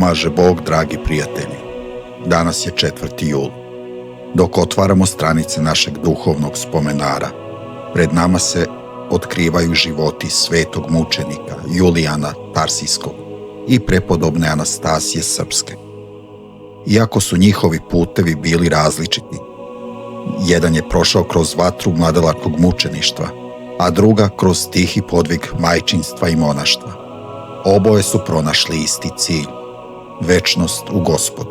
pomaže Bog, dragi prijatelji. Danas je 4. jul. Dok otvaramo stranice našeg duhovnog spomenara, pred nama se otkrivaju životi svetog mučenika Julijana Tarsijskog i prepodobne Anastasije Srpske. Iako su njihovi putevi bili različiti, jedan je prošao kroz vatru mladalačkog mučeništva, a druga kroz tihi podvig majčinstva i monaštva. Oboje su pronašli isti cilj, večnost u Gospodu.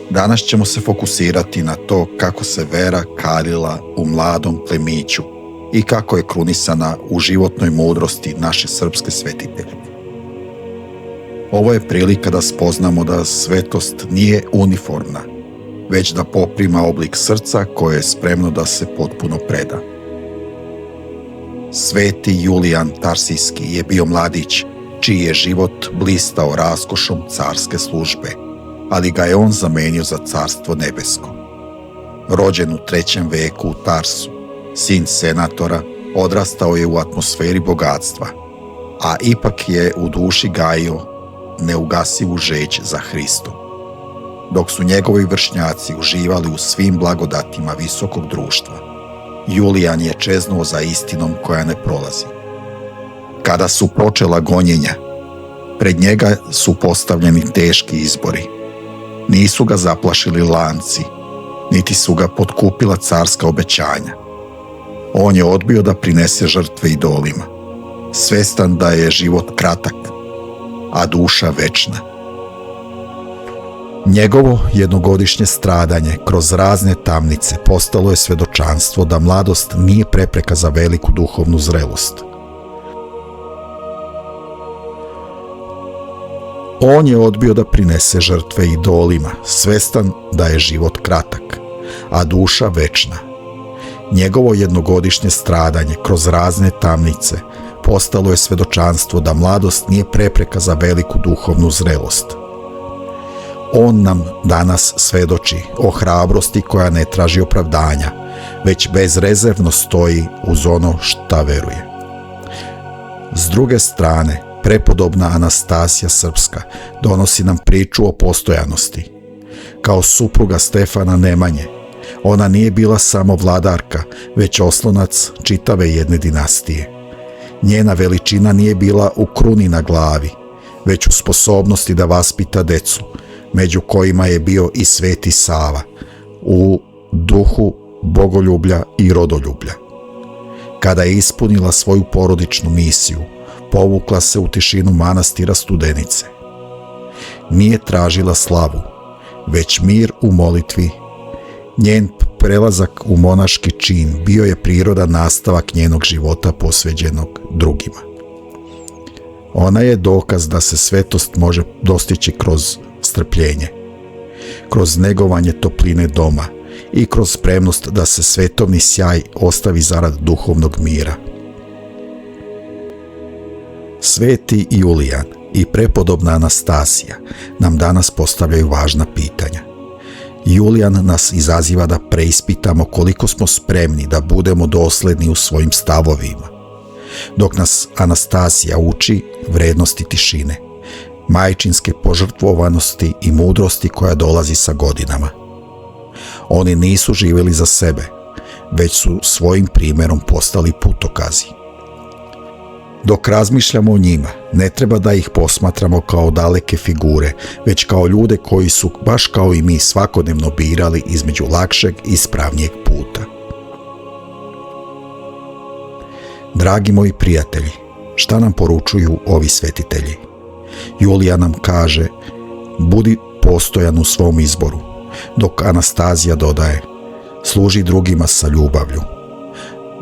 Danas ćemo se fokusirati na to kako se vera kalila u mladom plemiću i kako je krunisana u životnoj mudrosti naše srpske svetitelje. Ovo je prilika da spoznamo da svetost nije uniformna, već da poprima oblik srca koje je spremno da se potpuno preda. Sveti Julijan Tarsijski je bio mladić čiji je život blistao raskošom carske službe, ali ga je on zamenio za carstvo nebesko. Rođen u 3. veku u Tarsu, sin senatora, odrastao je u atmosferi bogatstva, a ipak je u duši gajio neugasivu žeđ za Hristom. Dok su njegovi vršnjaci uživali u svim blagodatima visokog društva, Julijan je čeznuo za istinom koja ne prolazi. Kada su počela gonjenja, pred njega su postavljeni teški izbori. Nisu ga zaplašili lanci, niti su ga potkupila carska obećanja. On je odbio da prinese žrtve idolima, svestan da je život kratak, a duša večna. Njegovo jednogodišnje stradanje kroz razne tamnice postalo je svedočanstvo da mladost nije prepreka za veliku duhovnu zrelost. On je odbio da prinese žrtve idolima, svestan da je život kratak, a duša večna. Njegovo jednogodišnje stradanje kroz razne tamnice postalo je svedočanstvo da mladost nije prepreka za veliku duhovnu zrelost. On nam danas svedoči o hrabrosti koja ne traži opravdanja, već bezrezervno stoji uz ono šta veruje. S druge strane, prepodobna Anastasija Srpska donosi nam priču o postojanosti. Kao supruga Stefana Nemanje, ona nije bila samo vladarka, već oslonac čitave jedne dinastije. Njena veličina nije bila u kruni na glavi, već u sposobnosti da vaspita decu, među kojima je bio i Sveti Sava, u duhu bogoljublja i rodoljublja. Kada je ispunila svoju porodičnu misiju, povukla se u tišinu manastira Studenice. Nije tražila slavu, već mir u molitvi. Njen prelazak u monaški čin bio je prirodan nastavak njenog života posvećenog drugima. Ona je dokaz da se svetost može dostići kroz strpljenje, kroz negovanje topline doma i kroz spremnost da se svetovni sjaj ostavi zarad duhovnog mira. Sveti Julijan i prepodobna Anastasija nam danas postavljaju važna pitanja. Julijan nas izaziva da preispitamo koliko smo spremni da budemo dosledni u svojim stavovima, dok nas Anastasija uči vrednosti tišine, majčinske požrtvovanosti i mudrosti koja dolazi sa godinama. Oni nisu živjeli za sebe, već su svojim primjerom postali putokazi. Dok razmišljamo o njima, ne treba da ih posmatramo kao daleke figure, već kao ljude koji su, baš kao i mi, svakodnevno birali između lakšeg i ispravnijeg puta. Dragi moji prijatelji, šta nam poručuju ovi svetitelji? Julijan nam kaže, budi postojan u svom izboru, dok Anastazija dodaje, služi drugima sa ljubavlju.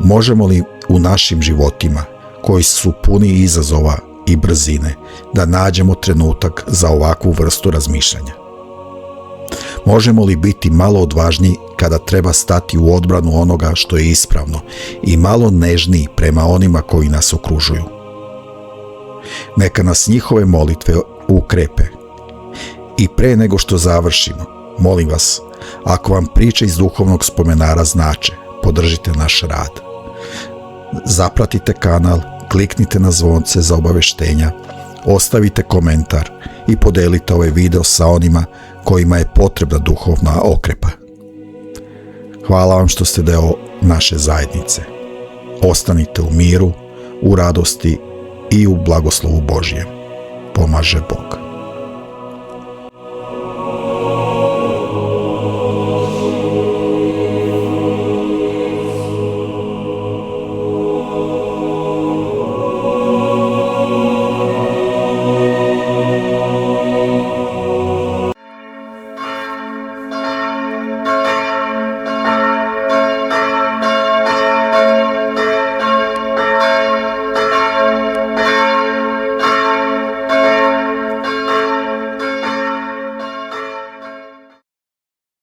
Možemo li u našim životima, koji su puni izazova i brzine, da nađemo trenutak za ovakvu vrstu razmišljanja? Možemo li biti malo odvažniji kada treba stati u odbranu onoga što je ispravno i malo nežniji prema onima koji nas okružuju? Neka nas njihove molitve ukrepe. I pre nego što završimo, molim vas, ako vam priče iz duhovnog spomenara znače, podržite naš rad. Zapratite kanal, kliknite na zvonce za obaveštenja, ostavite komentar i podelite ovaj video sa onima kojima je potrebna duhovna okrepa. Hvala vam što ste deo naše zajednice. Ostanite u miru, u radosti i u blagoslovu Božjem. Pomaže Bog.